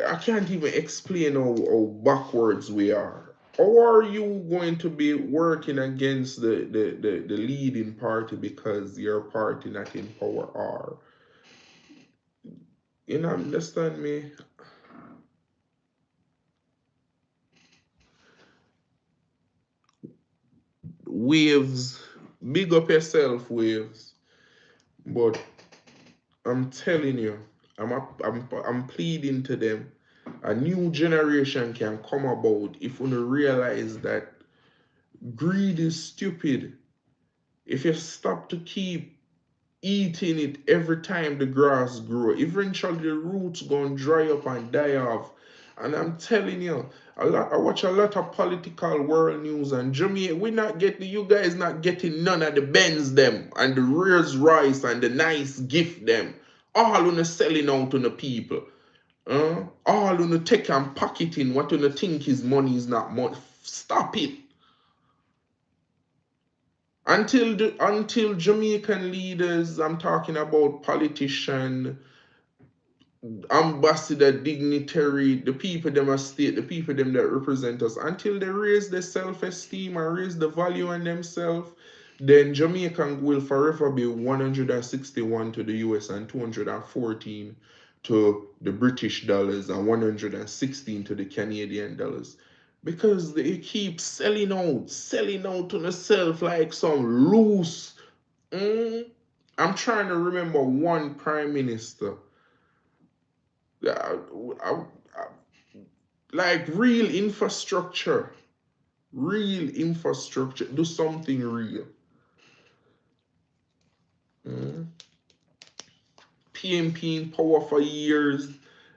I can't even explain how backwards we are. How are you going to be working against the leading party because your party not in power? Or you know, understand me? Waves, big up yourself, waves. But I'm telling you, I'm pleading to them. A new generation can come about if we realize that greed is stupid. If you stop to keep eating it every time the grass grow, eventually the roots gonna dry up and die off. And I'm telling you, I watch a lot of political world news, and Jamaica, we not getting, you guys not getting none of the Benz them and the Rolls Royce and the nice gift them. All on the selling out to the people. All on the take and pocketing what you think is money is not money. Stop it. Until Jamaican leaders, I'm talking about politicians, ambassador, dignitary, the people them a state, the people them that represent us, until they raise their self-esteem and raise the value on themselves, then Jamaican will forever be 161 to the US and 214 to the British dollars and 116 to the Canadian dollars. Because they keep selling out to themselves like some loose. Mm, I'm trying to remember one prime minister, uh, uh, like real infrastructure, do something real. Mm. PMP in power for years,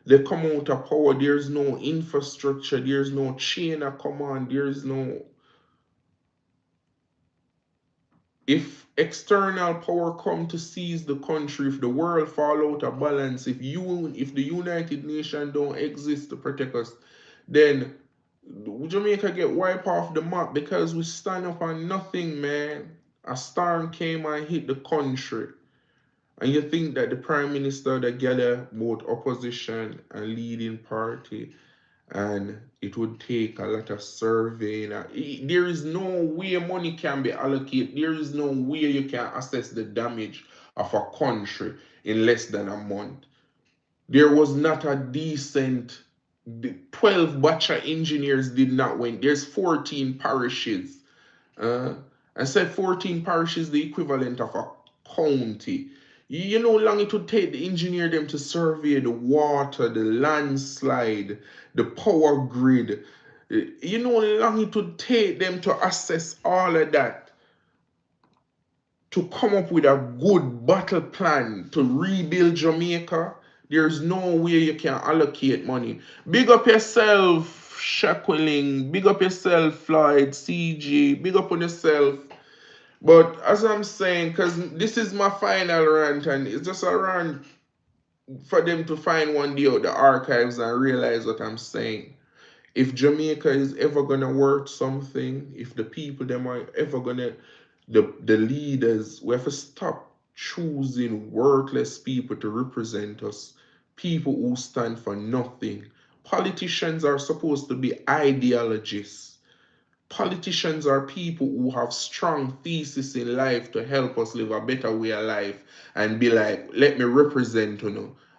they come out of power, there's no infrastructure, there's no chain of command, there's no, if external power come to seize the country, if the world fall out of balance, if the United Nations don't exist to protect us, then Jamaica get wiped off the map because we stand up on nothing, man. A storm came and hit the country. And you think that the Prime Minister that gather both opposition and leading party, and it would take a lot of surveying. There is no way money can be allocated. There is no way you can assess the damage of a country in less than a month. There was not a decent, the 12 batch of engineers did not win. There's 14 parishes. Uh, I said 14 parishes, the equivalent of a county. You know how long it would take the engineer them to survey the water, the landslide, the power grid. You know how long it would take them to assess all of that, to come up with a good battle plan to rebuild Jamaica. There's no way you can allocate money. Big up yourself, Shackling. Big up yourself, Floyd, CG. Big up on yourself. But as I'm saying, because this is my final rant, and it's just a rant for them to find one day out the archives and realize what I'm saying. If Jamaica is ever gonna work something, if the people them are ever gonna, the leaders, we have to stop choosing worthless people to represent us, people who stand for nothing. Politicians are supposed to be ideologies. Politicians are people who have strong thesis in life to help us live a better way of life and be like, let me represent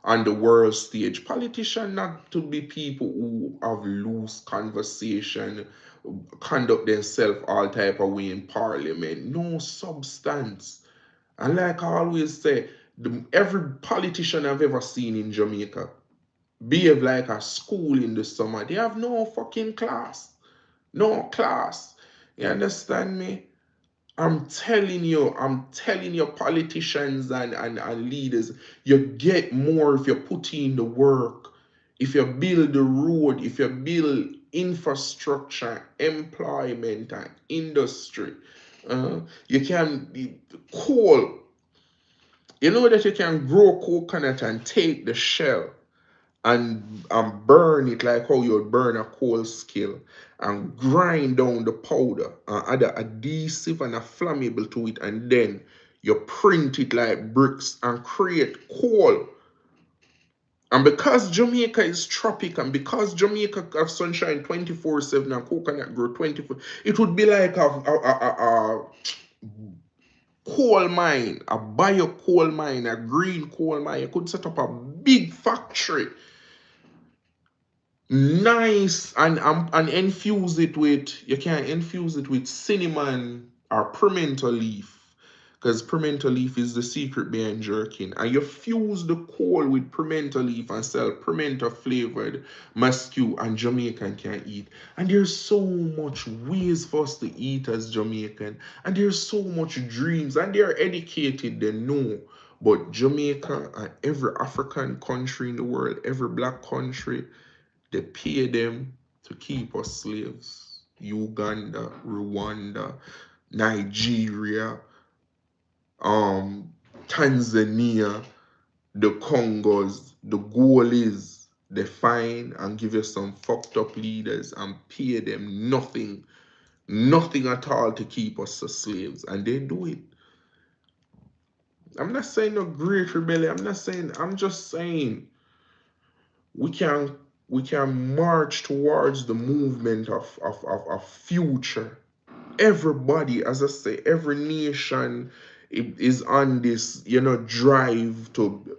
on the world stage. Politicians not to be people who have loose conversation, conduct themselves all type of way in parliament. No substance. And like I always say, every politician I've ever seen in Jamaica behave like a school in the summer. They have no fucking class. No class. You understand me? I'm telling you, politicians and leaders, you get more if you put in the work, if you build the road, if you build infrastructure, employment, and industry. You can coal. You know that you can grow coconut and take the shell and burn it like how you would burn a coal skill, and grind down the powder and add a adhesive and a flammable to it, and then you print it like bricks and create coal. And because Jamaica is tropic, and because Jamaica have sunshine 24/7 and coconut grow 24, it would be like a coal mine, a bio coal mine, a green coal mine. You could set up a big factory, nice, and infuse it with, you can infuse it with cinnamon or pimento leaf, because pimento leaf is the secret behind jerkin, and you fuse the coal with pimento leaf and sell pimento flavored masque, and Jamaican can eat. And there's so much ways for us to eat as Jamaican, and there's so much dreams, and they're educated, they know. But Jamaica and every African country in the world, every black country, They pay them to keep us slaves. Uganda, Rwanda, Nigeria, Tanzania, the Congos, the goal is they find and give you some fucked up leaders and pay them nothing at all to keep us as slaves. And they do it. I'm not saying no great rebellion. I'm just saying we can we can march towards the movement of future. Everybody, as I say, every nation is on this, drive to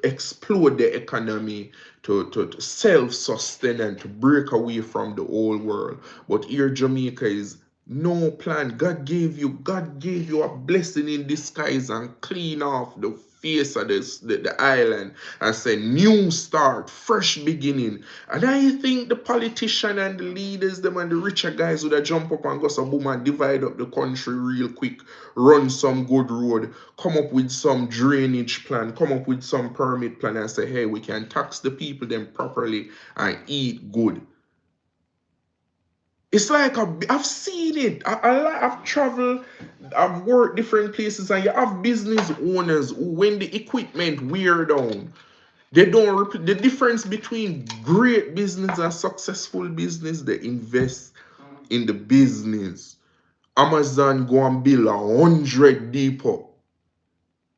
explode the economy, to self-sustain and to break away from the old world. But here Jamaica is no plan. God gave you a blessing in disguise and clean off the face of the island and say new start, fresh beginning. And I think the politician and the leaders, them and the richer guys would have jump up and go some boom and divide up the country real quick, run some good road, come up with some drainage plan, come up with some permit plan and say, hey, we can tax the people them properly and eat good. It's like I've seen it. I've traveled, I've worked different places, and you have business owners who, when the equipment wear down, they don't. The difference between great business and successful business, they invest in the business. Amazon go and build 100 depot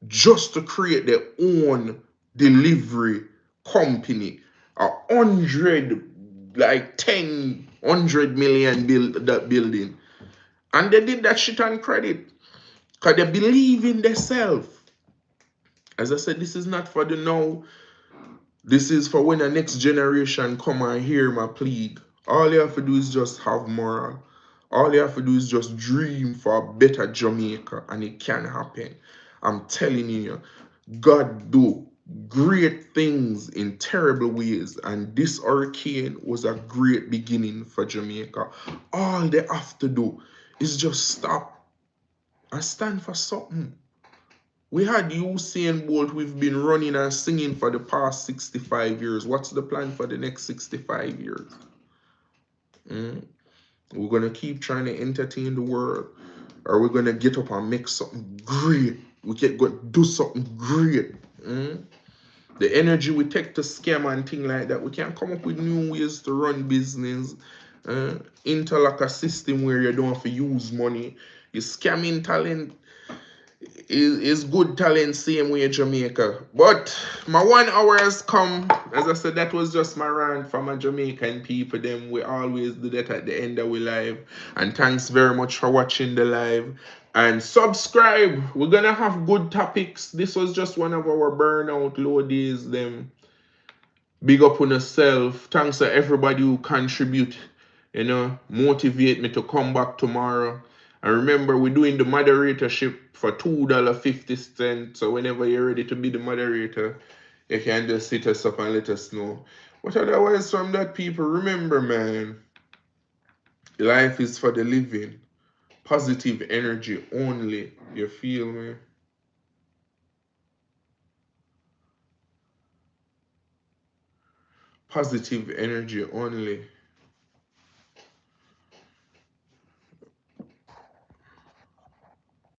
just to create their own delivery company. 100, like 10 100 million build that building. And they did that shit on credit. Because they believe in themselves. As I said, this is not for the now. This is for when the next generation come and hear my plea. All you have to do is just have moral. All you have to do is just dream for a better Jamaica, and it can happen. I'm telling you, God do great things in terrible ways, and this hurricane was a great beginning for Jamaica. All they have to do is just stop and stand for something. We had Usain Bolt, we've been running and singing for the past 65 years. What's the plan for the next 65 years? Mm? We're going to keep trying to entertain the world. Or we're going to get up and make something great. We can go do something great. Mm? The energy we take to scam and things like that, we can come up with new ways to run business. Interlock a system where you don't have to use money. You scamming talent is good talent, same way Jamaica. But my 1 hour has come. As I said, that was just my rant for my Jamaican people. Them we always do that at the end of we live. And thanks very much for watching the live. And subscribe. We're gonna have good topics. This was just one of our burnout low days. Them big up on yourself. Thanks to everybody who contribute. Motivate me to come back tomorrow. And remember, we're doing the moderatorship for $2.50. So whenever you're ready to be the moderator, you can just hit us up and let us know. But otherwise, from that, people, remember, man, life is for the living. Positive energy only. You feel me? Positive energy only.